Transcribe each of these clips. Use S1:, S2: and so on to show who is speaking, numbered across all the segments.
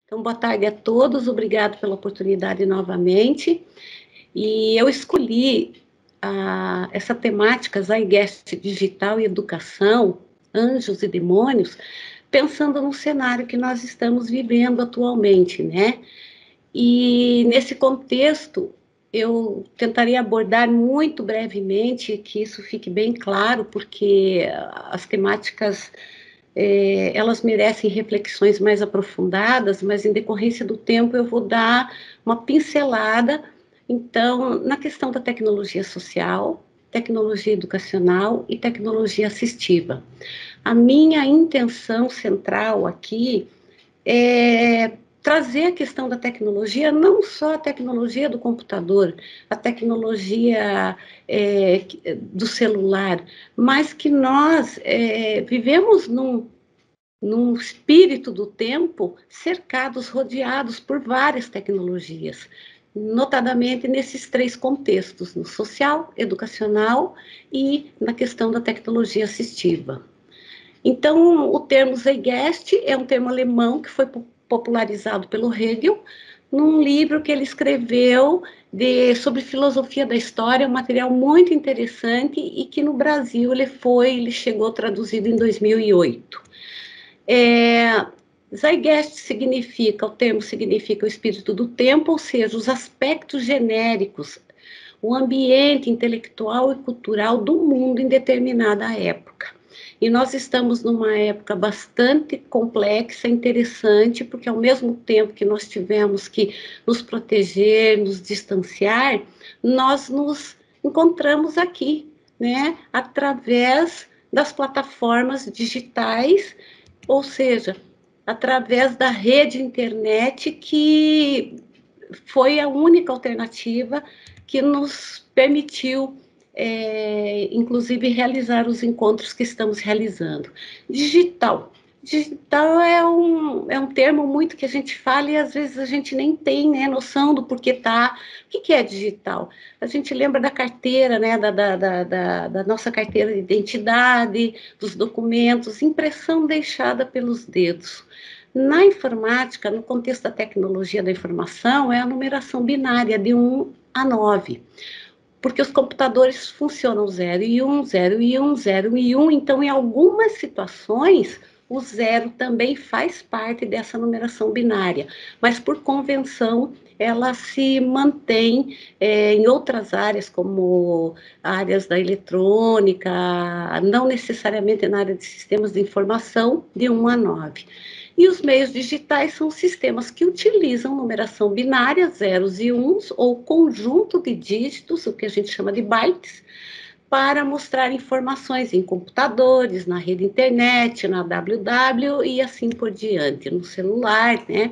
S1: Então, boa tarde a todos, obrigado pela oportunidade novamente. E eu escolhi essa temática, Zeitgeist Digital e Educação, Anjos e Demônios, pensando no cenário que nós estamos vivendo atualmente, né? E nesse contexto, eu tentaria abordar muito brevemente, que isso fique bem claro, porque as temáticas elas merecem reflexões mais aprofundadas, mas em decorrência do tempo eu vou dar uma pincelada, então, na questão da tecnologia social, tecnologia educacional e tecnologia assistiva. A minha intenção central aqui é trazer a questão da tecnologia, não só a tecnologia do computador, a tecnologia do celular, mas que nós vivemos num espírito do tempo cercados, rodeados por várias tecnologias, notadamente nesses três contextos, no social, educacional e na questão da tecnologia assistiva. Então, o termo Zeitgeist é um termo alemão que foi popularizado pelo Hegel, num livro que ele escreveu sobre filosofia da história, um material muito interessante e que no Brasil ele chegou traduzido em 2008. Zeitgeist o termo significa o espírito do tempo, ou seja, os aspectos genéricos, o ambiente intelectual e cultural do mundo em determinada época. E nós estamos numa época bastante complexa, interessante, porque ao mesmo tempo que nós tivemos que nos proteger, nos distanciar, nós nos encontramos aqui, né, através das plataformas digitais, ou seja, através da rede internet, que foi a única alternativa que nos permitiu inclusive realizar os encontros que estamos realizando. Digital. Digital é um termo muito que a gente fala e às vezes a gente nem tem, né, noção do porquê tá. O que é digital? A gente lembra da carteira, né, da nossa carteira de identidade, dos documentos, impressão deixada pelos dedos. Na informática, no contexto da tecnologia da informação, é a numeração binária de 1 a 9. Porque os computadores funcionam 0 e 1, 0 e 1, 0 e 1, então em algumas situações o zero também faz parte dessa numeração binária, mas por convenção ela se mantém em outras áreas, como áreas da eletrônica, não necessariamente na área de sistemas de informação, de 1 a 9. E os meios digitais são sistemas que utilizam numeração binária, zeros e uns, ou conjunto de dígitos, o que a gente chama de bytes, para mostrar informações em computadores, na rede internet, na WW e assim por diante, no celular, né?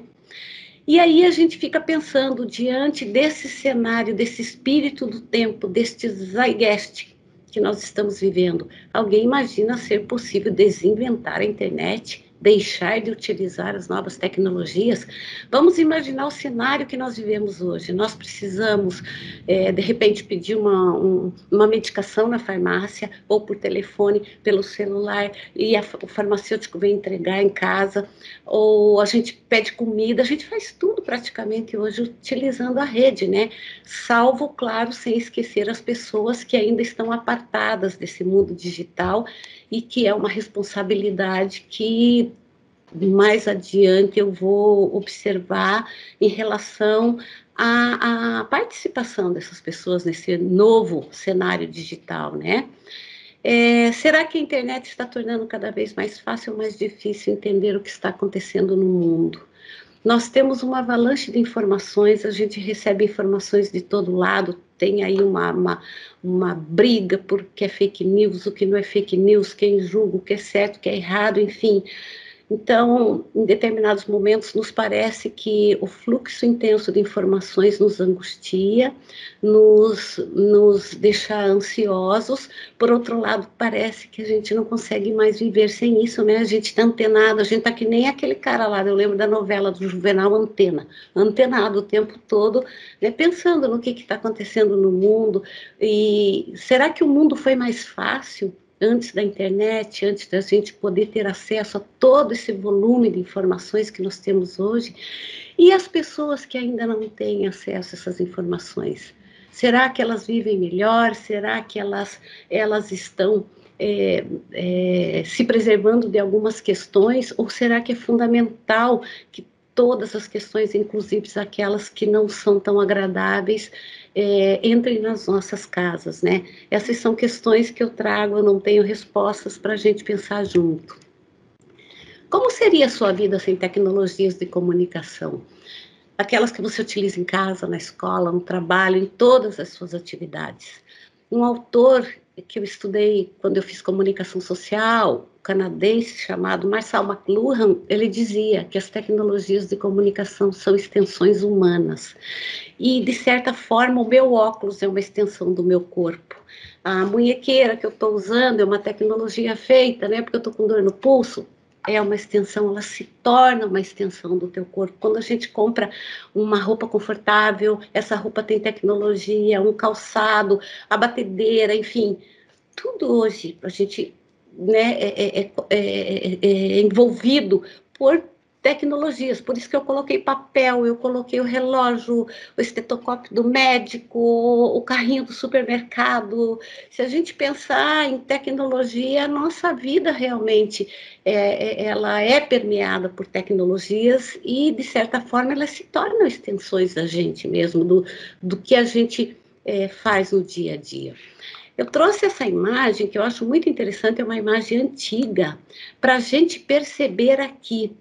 S1: E aí a gente fica pensando, diante desse cenário, desse espírito do tempo, deste zeitgeist que nós estamos vivendo, alguém imagina ser possível desinventar a internet, deixar de utilizar as novas tecnologias? Vamos imaginar o cenário que nós vivemos hoje. Nós precisamos, de repente, pedir uma medicação na farmácia, ou por telefone, pelo celular, e o farmacêutico vem entregar em casa, ou a gente pede comida, a gente faz tudo praticamente hoje utilizando a rede, né? Salvo, claro, sem esquecer as pessoas que ainda estão apartadas desse mundo digital e que é uma responsabilidade que mais adiante eu vou observar em relação à participação dessas pessoas nesse novo cenário digital, né? Será que a internet está tornando cada vez mais fácil ou mais difícil entender o que está acontecendo no mundo? Nós temos uma avalanche de informações, a gente recebe informações de todo lado, tem aí uma briga por o que é fake news, o que não é fake news, quem julga o que é certo, o que é errado, enfim. Então, em determinados momentos, nos parece que o fluxo intenso de informações nos angustia, nos deixa ansiosos. Por outro lado, parece que a gente não consegue mais viver sem isso, né? A gente está antenado, a gente está que nem aquele cara lá, eu lembro da novela do Juvenal Antena, antenado o tempo todo, né? Pensando no que está acontecendo no mundo. E será que o mundo foi mais fácil antes da internet, antes da gente poder ter acesso a todo esse volume de informações que nós temos hoje, e as pessoas que ainda não têm acesso a essas informações? Será que elas vivem melhor? Será que elas estão se preservando de algumas questões? Ou será que é fundamental que todas as questões, inclusive aquelas que não são tão agradáveis, entrem nas nossas casas, né? Essas são questões que eu trago, eu não tenho respostas para a gente pensar junto. Como seria a sua vida sem tecnologias de comunicação? Aquelas que você utiliza em casa, na escola, no trabalho, em todas as suas atividades. Um autor que eu estudei quando eu fiz comunicação social, canadense, chamado Marshall McLuhan, ele dizia que as tecnologias de comunicação são extensões humanas. E, de certa forma, o meu óculos é uma extensão do meu corpo. A munhequeira que eu estou usando é uma tecnologia feita, né? Porque eu estou com dor no pulso, é uma extensão, ela se torna uma extensão do teu corpo. Quando a gente compra uma roupa confortável, essa roupa tem tecnologia, um calçado, a batedeira, enfim, tudo hoje a gente, né, é envolvido por tecnologias. Por isso que eu coloquei papel, eu coloquei o relógio, o estetoscópio do médico, o carrinho do supermercado. Se a gente pensar em tecnologia, a nossa vida realmente ela é permeada por tecnologias e, de certa forma, elas se tornam extensões da gente mesmo, do que a gente faz no dia a dia. Eu trouxe essa imagem, que eu acho muito interessante, é uma imagem antiga, para a gente perceber aqui.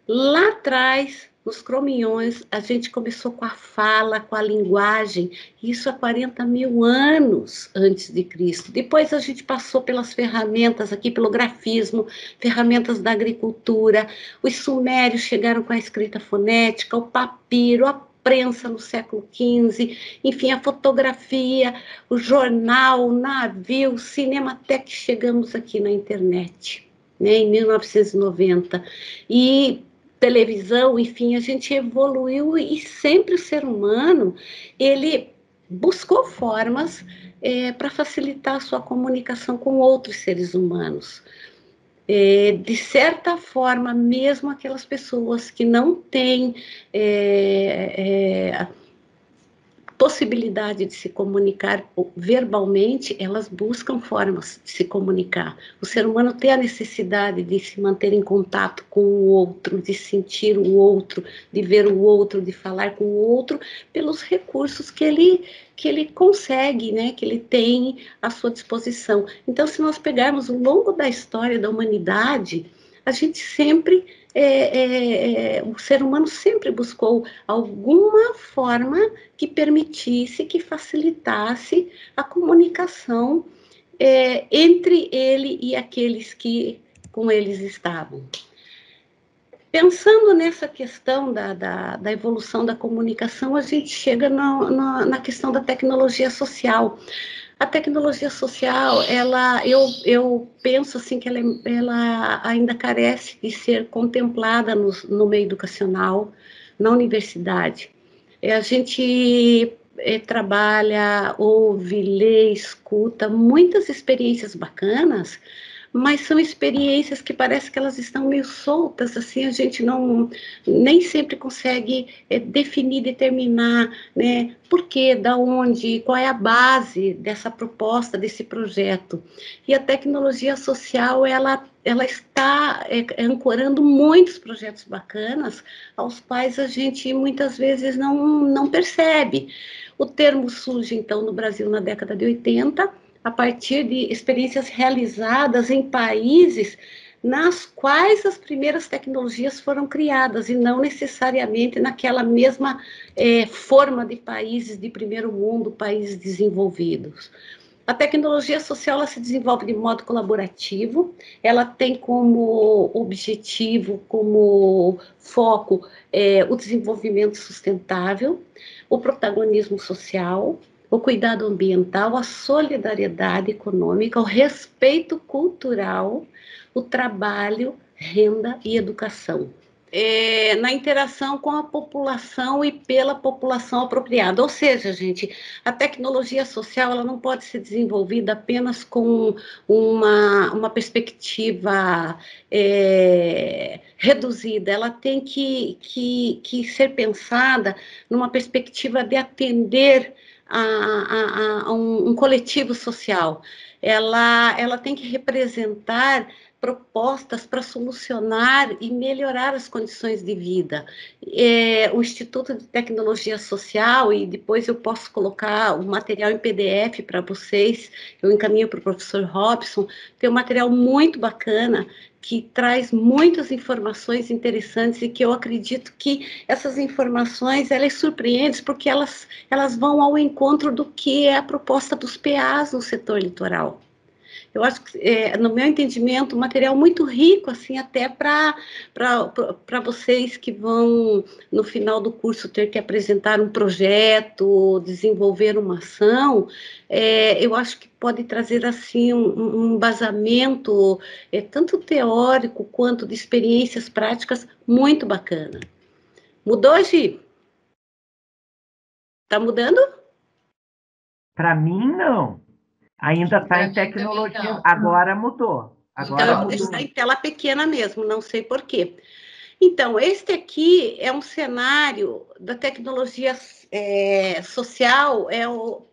S1: Lá atrás, nos crominhões, a gente começou com a fala, com a linguagem, isso há 40 mil anos antes de Cristo. Depois a gente passou pelas ferramentas aqui, pelo grafismo, ferramentas da agricultura, os sumérios chegaram com a escrita fonética, o papiro, a prensa no século XV, enfim, a fotografia, o jornal, o navio, o cinema, até que chegamos aqui na internet, né, em 1990. E televisão, enfim, a gente evoluiu e sempre o ser humano, ele buscou formas para facilitar a sua comunicação com outros seres humanos. De certa forma, mesmo aquelas pessoas que não têm possibilidade de se comunicar verbalmente, elas buscam formas de se comunicar. O ser humano tem a necessidade de se manter em contato com o outro, de sentir o outro, de ver o outro, de falar com o outro, pelos recursos que ele consegue, né, que ele tem à sua disposição. Então, se nós pegarmos o longo da história da humanidade, a gente sempre, o ser humano sempre buscou alguma forma que permitisse, que facilitasse a comunicação entre ele e aqueles que com eles estavam. Pensando nessa questão da evolução da comunicação, a gente chega na questão da tecnologia social. A tecnologia social, eu penso assim que ela ainda carece de ser contemplada no meio educacional, na universidade. A gente trabalha, ouve, lê, escuta muitas experiências bacanas, mas são experiências que parece que elas estão meio soltas, assim, a gente nem sempre consegue definir, determinar, né, por quê, da onde, qual é a base dessa proposta, desse projeto. E a tecnologia social, ela está ancorando muitos projetos bacanas, aos quais a gente muitas vezes não percebe. O termo surge, então, no Brasil na década de 80, a partir de experiências realizadas em países nas quais as primeiras tecnologias foram criadas, e não necessariamente naquela mesma forma de países de primeiro mundo, países desenvolvidos. A tecnologia social ela se desenvolve de modo colaborativo, ela tem como objetivo, como foco, o desenvolvimento sustentável, o protagonismo social, o cuidado ambiental, a solidariedade econômica, o respeito cultural, o trabalho, renda e educação. na interação com a população e pela população apropriada. Ou seja, gente, a tecnologia social ela não pode ser desenvolvida apenas com uma perspectiva reduzida, ela tem que ser pensada numa perspectiva de atender a um coletivo social. Ela tem que representar propostas para solucionar e melhorar as condições de vida. O Instituto de Tecnologia Social, e depois eu posso colocar o material em PDF para vocês, eu encaminho para o professor Robson, tem um material muito bacana que traz muitas informações interessantes e que eu acredito que essas informações, elas surpreendem porque elas vão ao encontro do que é a proposta dos PAs no setor litoral. Eu acho que, no meu entendimento, um material muito rico, assim, até para vocês que vão, no final do curso, ter que apresentar um projeto, desenvolver uma ação, eu acho que pode trazer, assim, um embasamento, tanto teórico quanto de experiências práticas, muito bacana. Mudou, Gi? Está mudando?
S2: Para mim, não. Ainda está em tecnologia. Agora mudou.
S1: Então, eu vou deixar em tela pequena mesmo, não sei por quê. Então, este aqui é um cenário da tecnologia social,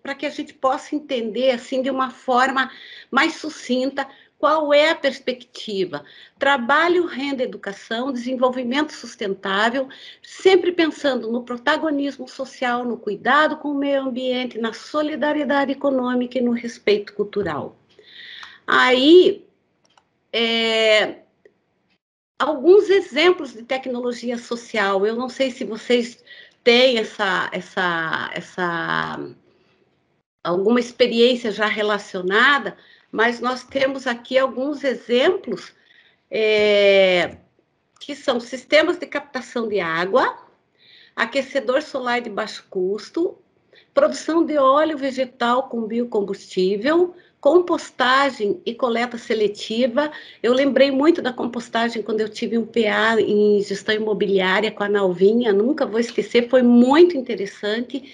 S1: para que a gente possa entender, assim, de uma forma mais sucinta, qual é a perspectiva. Trabalho, renda, educação, desenvolvimento sustentável, sempre pensando no protagonismo social, no cuidado com o meio ambiente, na solidariedade econômica e no respeito cultural. Aí, alguns exemplos de tecnologia social. Eu não sei se vocês têm alguma experiência já relacionada, mas nós temos aqui alguns exemplos que são sistemas de captação de água, aquecedor solar de baixo custo, produção de óleo vegetal com biocombustível, compostagem e coleta seletiva. Eu lembrei muito da compostagem quando eu tive um PA em gestão imobiliária com a Nalvinha, nunca vou esquecer, foi muito interessante.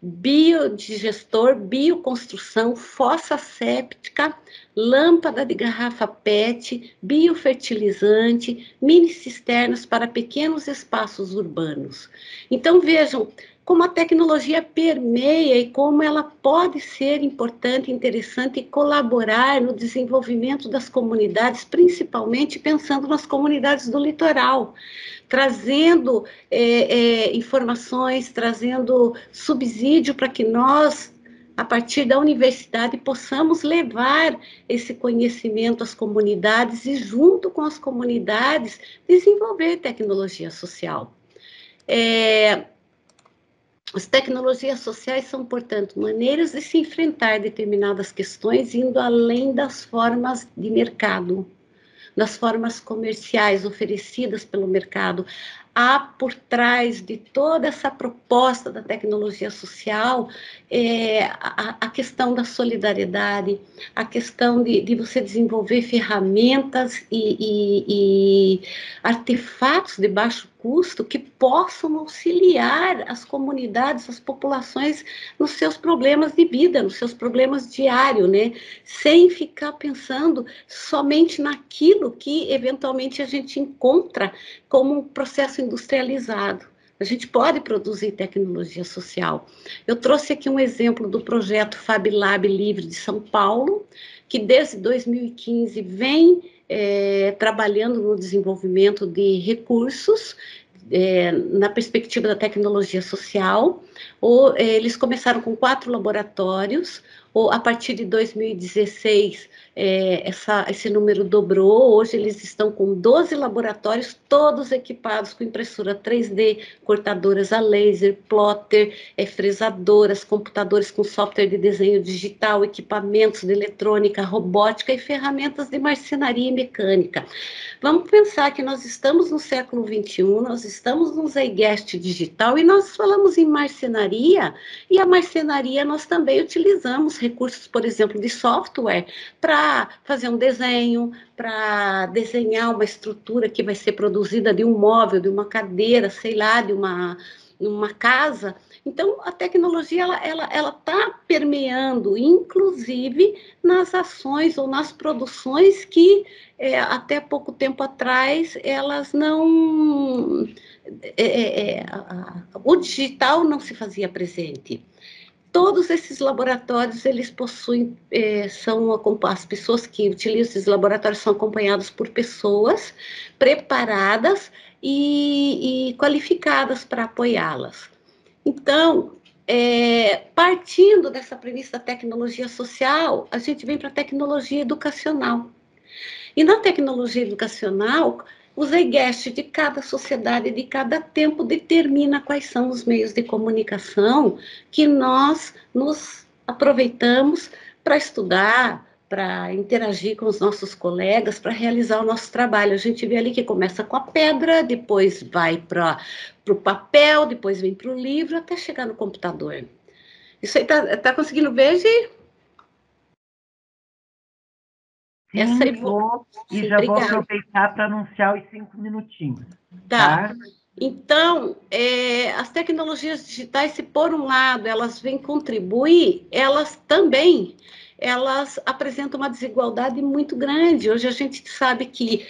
S1: Biodigestor, bioconstrução, fossa séptica, lâmpada de garrafa PET, biofertilizante, mini cisternas para pequenos espaços urbanos. Então, vejam como a tecnologia permeia e como ela pode ser importante, interessante e colaborar no desenvolvimento das comunidades, principalmente pensando nas comunidades do litoral, trazendo informações, trazendo subsídio para que nós, a partir da universidade, possamos levar esse conhecimento às comunidades e, junto com as comunidades, desenvolver tecnologia social. As tecnologias sociais são, portanto, maneiras de se enfrentar determinadas questões indo além das formas de mercado, das formas comerciais oferecidas pelo mercado. Há por trás de toda essa proposta da tecnologia social a questão da solidariedade, a questão de você desenvolver ferramentas e artefatos de baixo custo que possam auxiliar as comunidades, as populações nos seus problemas de vida, nos seus problemas diários, né? Sem ficar pensando somente naquilo que eventualmente a gente encontra como um processo industrializado. A gente pode produzir tecnologia social. Eu trouxe aqui um exemplo do projeto Fab Lab Livre de São Paulo, que desde 2015 vem trabalhando no desenvolvimento de recursos na perspectiva da tecnologia social. Eles começaram com 4 laboratórios, a partir de 2016, esse número dobrou. Hoje eles estão com 12 laboratórios, todos equipados com impressora 3D, cortadoras a laser, plotter, fresadoras, computadores com software de desenho digital, equipamentos de eletrônica, robótica e ferramentas de marcenaria e mecânica. Vamos pensar que nós estamos no século XXI, nós estamos no Zeitgeist digital e nós falamos em marcenaria, e a marcenaria nós também utilizamos recursos, por exemplo, de software, para fazer um desenho, para desenhar uma estrutura que vai ser produzida de um móvel, de uma cadeira, sei lá, de uma casa. Então, a tecnologia ela está permeando, inclusive, nas ações ou nas produções que, até pouco tempo atrás, elas não... o digital não se fazia presente. Todos esses laboratórios, eles possuem, as pessoas que utilizam esses laboratórios são acompanhadas por pessoas preparadas e qualificadas para apoiá-las. Então, partindo dessa premissa da tecnologia social, a gente vem para a tecnologia educacional. E na tecnologia educacional, o zeitgeist de cada sociedade, de cada tempo, determina quais são os meios de comunicação que nós nos aproveitamos para estudar, para interagir com os nossos colegas, para realizar o nosso trabalho. A gente vê ali que começa com a pedra, depois vai para o papel, depois vem para o livro, até chegar no computador. Isso aí tá conseguindo ver, Gi?
S2: Sim, vou, e
S1: Sim,
S2: já vou
S1: obrigada.
S2: aproveitar para anunciar os 5 minutinhos.
S1: Tá. Então, as tecnologias digitais, se por um lado elas vêm contribuir, elas também apresentam uma desigualdade muito grande. Hoje a gente sabe que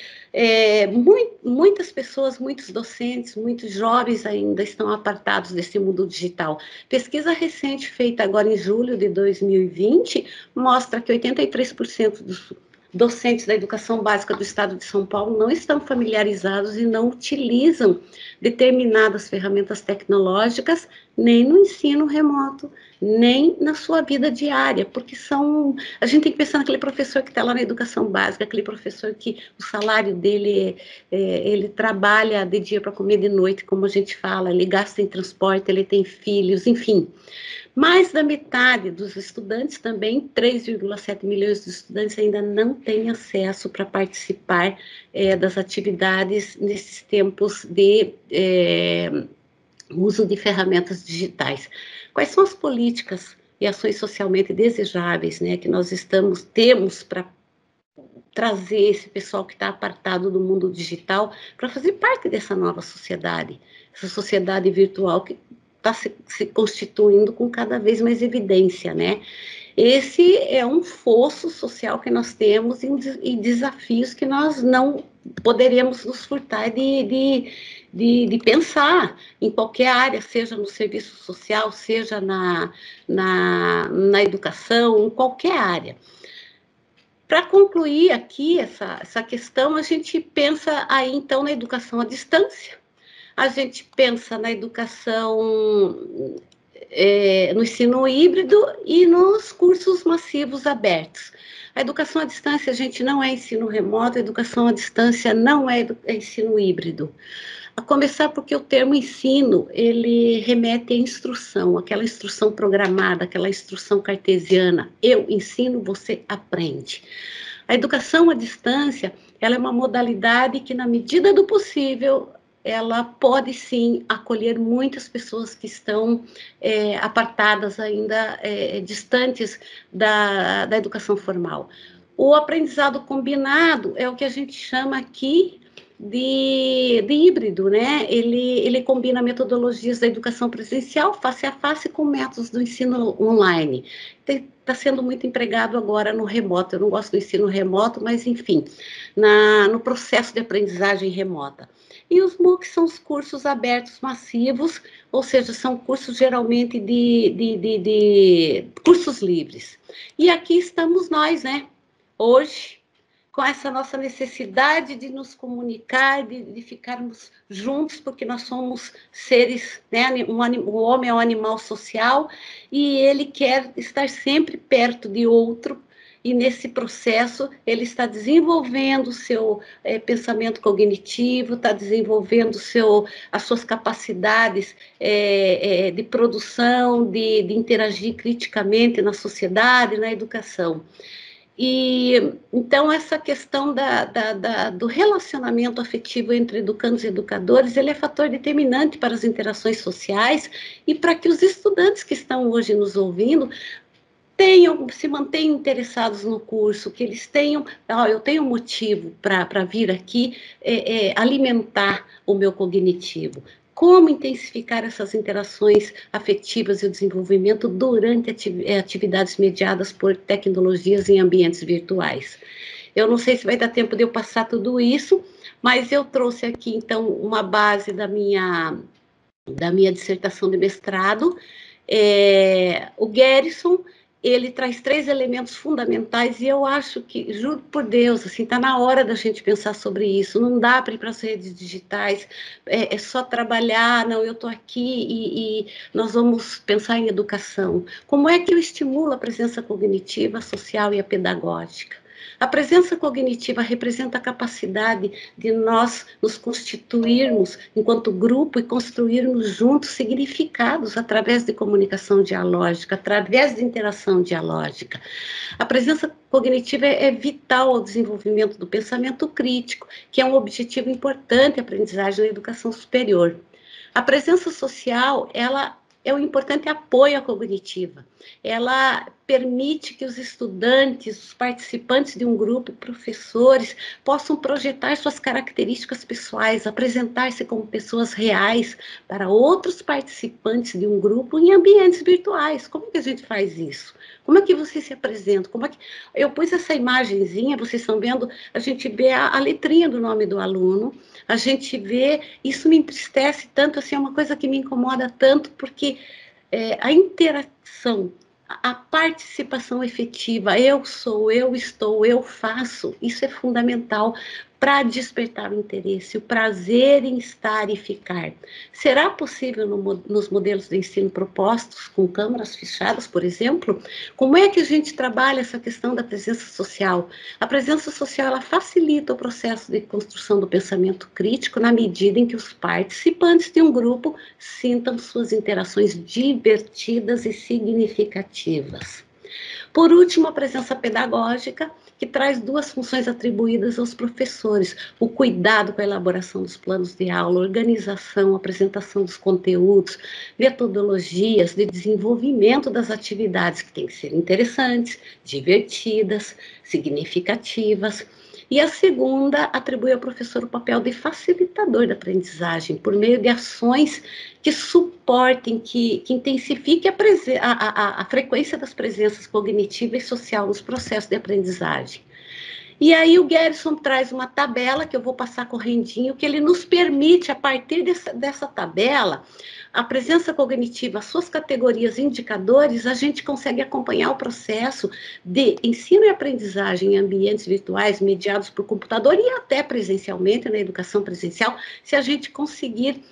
S1: muitas pessoas, muitos docentes, muitos jovens ainda estão apartados desse mundo digital. Pesquisa recente feita agora em julho de 2020 mostra que 83% dos docentes da educação básica do estado de São Paulo não estão familiarizados e não utilizam determinadas ferramentas tecnológicas nem no ensino remoto, nem na sua vida diária, porque a gente tem que pensar naquele professor que está lá na educação básica, aquele professor que o salário dele, ele trabalha de dia para comer de noite, como a gente fala, ele gasta em transporte, ele tem filhos, enfim. Mais da metade dos estudantes, também 3,7 milhões de estudantes ainda não têm acesso para participar das atividades nesses tempos de uso de ferramentas digitais. Quais são as políticas e ações socialmente desejáveis, né, que nós temos para trazer esse pessoal que está apartado do mundo digital para fazer parte dessa nova sociedade, essa sociedade virtual que está se constituindo com cada vez mais evidência, né? Esse é um fosso social que nós temos e desafios que nós não poderíamos nos furtar de pensar em qualquer área, seja no serviço social, seja na educação, em qualquer área. Para concluir aqui essa questão, a gente pensa aí, então, na educação à distância, a gente pensa na educação, no ensino híbrido e nos cursos massivos abertos. A educação à distância, a gente não é ensino remoto, a educação à distância não é ensino híbrido. A começar porque o termo ensino, ele remete à instrução, aquela instrução programada, aquela instrução cartesiana. Eu ensino, você aprende. A educação à distância, ela é uma modalidade que, na medida do possível, ela pode, sim, acolher muitas pessoas que estão apartadas ainda, distantes da educação formal. O aprendizado combinado é o que a gente chama aqui de híbrido, né? Ele combina metodologias da educação presencial, face a face, com métodos do ensino online. Está sendo muito empregado agora no remoto. Eu não gosto do ensino remoto, mas, enfim, no processo de aprendizagem remota. E os MOOCs são os cursos abertos massivos, ou seja, são cursos geralmente de cursos livres. E aqui estamos nós, né? Hoje, com essa nossa necessidade de nos comunicar, de ficarmos juntos, porque nós somos seres, né? O homem é um animal social e ele quer estar sempre perto de outro, e nesse processo ele está desenvolvendo o seu pensamento cognitivo, está desenvolvendo as suas capacidades de produção, de interagir criticamente na sociedade, na educação. E então essa questão do relacionamento afetivo entre educandos e educadores, ele é fator determinante para as interações sociais e para que os estudantes que estão hoje nos ouvindo se mantenham interessados no curso, que eles tenham, eu tenho motivo para vir aqui alimentar o meu cognitivo. Como intensificar essas interações afetivas e o desenvolvimento durante atividades mediadas por tecnologias em ambientes virtuais. Eu não sei se vai dar tempo de eu passar tudo isso, mas eu trouxe aqui, então, uma base da minha dissertação de mestrado. O Gerson, ele traz 3 elementos fundamentais e eu acho que, juro por Deus, assim, está na hora da gente pensar sobre isso. Não dá para ir para as redes digitais, é só trabalhar, não, eu estou aqui e nós vamos pensar em educação. Como é que eu estimulo a presença cognitiva, social e a pedagógica? A presença cognitiva representa a capacidade de nós nos constituirmos enquanto grupo e construirmos juntos significados através de comunicação dialógica, através de interação dialógica. A presença cognitiva é vital ao desenvolvimento do pensamento crítico, que é um objetivo importante da aprendizagem na educação superior. A presença social, ela é um importante apoio à cognitiva. Ela permite que os estudantes, os participantes de um grupo, professores, possam projetar suas características pessoais, apresentar-se como pessoas reais para outros participantes de um grupo em ambientes virtuais. Como que a gente faz isso? Como é que você se apresenta? Eu pus essa imagenzinha, vocês estão vendo, a gente vê a letrinha do nome do aluno, a gente vê, isso me entristece tanto, assim, é uma coisa que me incomoda tanto, porque a interação, a participação efetiva, eu sou, eu estou, eu faço, isso é fundamental para despertar o interesse, o prazer em estar e ficar. Será possível nos modelos de ensino propostos, com câmaras fechadas, por exemplo? Como é que a gente trabalha essa questão da presença social? A presença social, ela facilita o processo de construção do pensamento crítico na medida em que os participantes de um grupo sintam suas interações divertidas e significativas. Por último, a presença pedagógica, que traz 2 funções atribuídas aos professores: o cuidado com a elaboração dos planos de aula, organização, apresentação dos conteúdos, metodologias de desenvolvimento das atividades, que têm que ser interessantes, divertidas, significativas. E a segunda atribui ao professor o papel de facilitador da aprendizagem, por meio de ações que suportem, que intensifiquem a frequência das presenças cognitiva e social nos processos de aprendizagem. E aí o Gerson traz uma tabela, que eu vou passar correndinho, que ele nos permite, a partir dessa tabela, a presença cognitiva, as suas categorias, indicadores, a gente consegue acompanhar o processo de ensino e aprendizagem em ambientes virtuais, mediados por computador e até presencialmente, na educação presencial, se a gente conseguir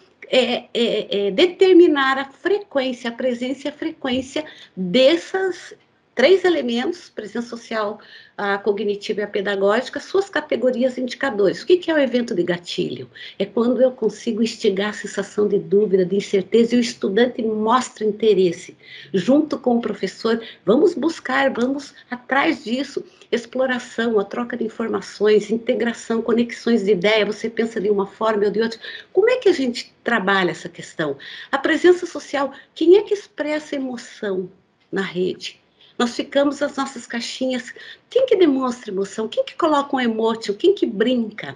S1: determinar a frequência, a presença e a frequência dessas 3 elementos: presença social, a cognitiva e a pedagógica, suas categorias e indicadores. O que é o evento de gatilho? É quando eu consigo instigar a sensação de dúvida, de incerteza, e o estudante mostra interesse. Junto com o professor, vamos buscar, vamos atrás disso. Exploração, a troca de informações, integração, conexões de ideia, você pensa de uma forma ou de outra. Como é que a gente trabalha essa questão? A presença social, quem é que expressa emoção na rede? Nós ficamos nas nossas caixinhas. Quem que demonstra emoção? Quem que coloca um emoji? Quem que brinca?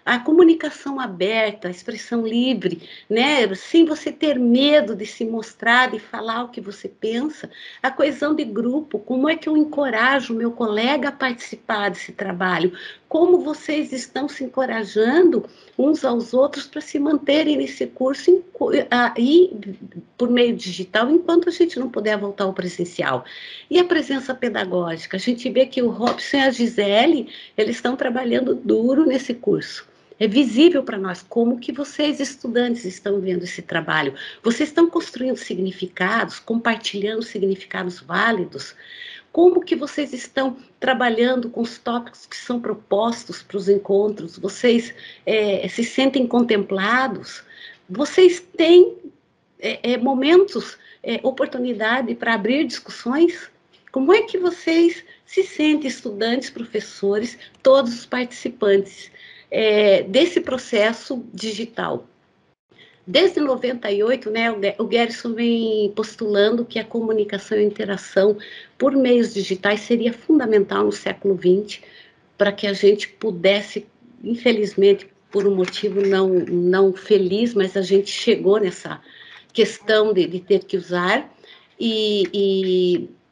S1: A comunicação aberta, a expressão livre, né? Sem você ter medo de se mostrar, de falar o que você pensa. A coesão de grupo, como é que eu encorajo o meu colega a participar desse trabalho? Como vocês estão se encorajando uns aos outros para se manterem nesse curso por meio digital, enquanto a gente não puder voltar ao presencial? E a presença pedagógica? A gente vê que o Robson e a Gisele, eles estão trabalhando duro nesse curso. É visível para nós como que vocês, estudantes, estão vendo esse trabalho. Vocês estão construindo significados, compartilhando significados válidos. Como que vocês estão trabalhando com os tópicos que são propostos para os encontros? Vocês se sentem contemplados? Vocês têm momentos, oportunidade para abrir discussões? Como é que vocês se sentem, estudantes, professores, todos os participantes desse processo digital? Desde 98, né, o Gerson vem postulando que a comunicação e a interação por meios digitais seria fundamental no século XX, para que a gente pudesse, infelizmente, por um motivo não feliz, mas a gente chegou nessa questão de ter que usar,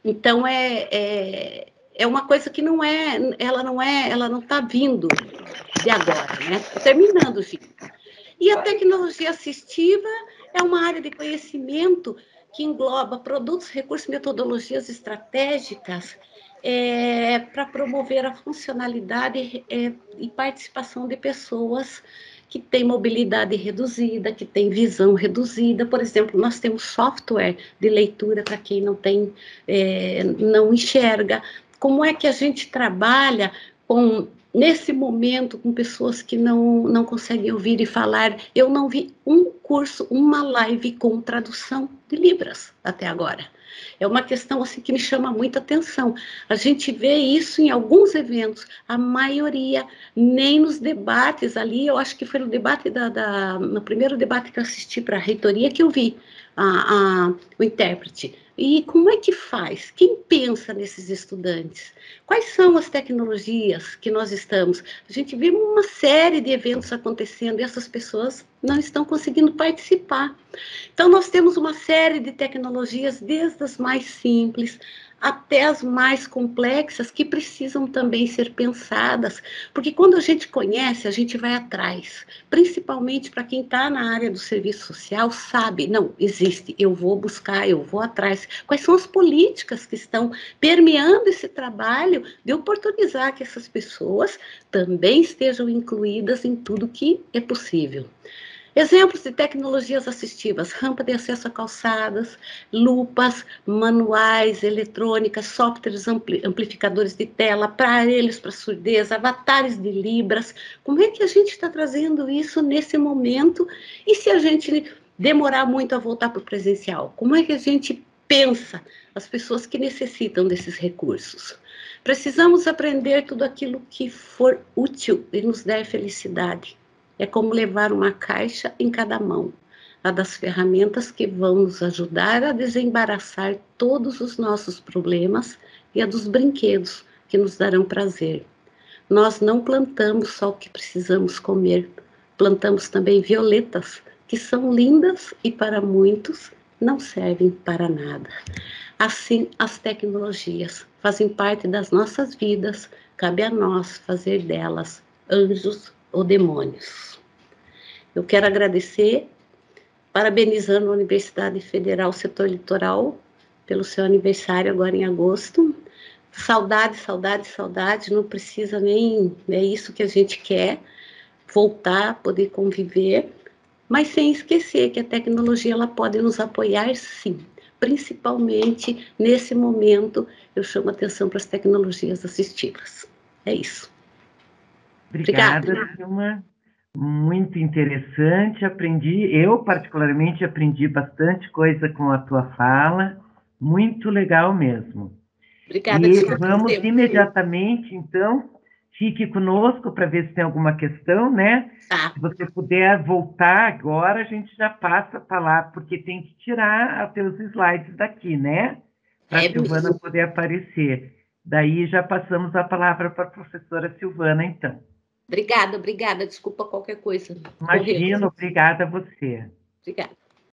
S1: então é uma coisa que ela não está vindo de agora, né? Tá terminando, gente. E a tecnologia assistiva é uma área de conhecimento que engloba produtos, recursos, metodologias estratégicas para promover a funcionalidade e participação de pessoas que têm mobilidade reduzida, que têm visão reduzida. Por exemplo, nós temos software de leitura para quem não enxerga. Como é que a gente trabalha nesse momento, com pessoas que não conseguem ouvir e falar? Eu não vi um curso, uma live com tradução de Libras até agora. É uma questão assim que me chama muita atenção. A gente vê isso em alguns eventos, a maioria, nem nos debates ali, eu acho que foi no debate no primeiro debate que eu assisti para a reitoria que eu vi o intérprete. E como é que faz? Quem pensa nesses estudantes? Quais são as tecnologias que nós estamos? A gente vê uma série de eventos acontecendo e essas pessoas não estão conseguindo participar. Então, nós temos uma série de tecnologias, desde as mais simples até as mais complexas, que precisam também ser pensadas, porque quando a gente conhece, a gente vai atrás, principalmente para quem está na área do serviço social, sabe, não, existe, eu vou buscar, eu vou atrás. Quais são as políticas que estão permeando esse trabalho de oportunizar que essas pessoas também estejam incluídas em tudo que é possível? Exemplos de tecnologias assistivas: rampa de acesso a calçadas, lupas, manuais, eletrônicas, softwares amplificadores de tela, aparelhos para surdez, avatares de Libras. Como é que a gente está trazendo isso nesse momento? E se a gente demorar muito a voltar para o presencial, como é que a gente pensa as pessoas que necessitam desses recursos? Precisamos aprender tudo aquilo que for útil e nos der felicidade. É como levar uma caixa em cada mão, a das ferramentas que vão nos ajudar a desembaraçar todos os nossos problemas e a dos brinquedos que nos darão prazer. Nós não plantamos só o que precisamos comer, plantamos também violetas, que são lindas e para muitos não servem para nada. Assim, as tecnologias fazem parte das nossas vidas, cabe a nós fazer delas anjos ou demônios. Eu quero agradecer, parabenizando a Universidade Federal Setor Litoral pelo seu aniversário agora em agosto. Saudade, saudade, saudade, não precisa nem, é isso que a gente quer, voltar, poder conviver, mas sem esquecer que a tecnologia ela pode nos apoiar, sim. Principalmente nesse momento, eu chamo atenção para as tecnologias assistivas. É isso.
S2: Obrigada, Vilma. Muito interessante. Eu particularmente aprendi bastante coisa com a tua fala. Muito legal mesmo.
S1: Obrigada.
S2: E vamos imediatamente, então, fique conosco para ver se tem alguma questão, né?
S1: Tá.
S2: Se você puder voltar agora, a gente já passa a falar, porque tem que tirar os teus slides daqui, né? Para a Silvana poder aparecer. Daí já passamos a palavra para a professora Silvana, então.
S1: Obrigada. Desculpa qualquer coisa.
S2: Imagina, obrigada a você.
S1: Obrigada.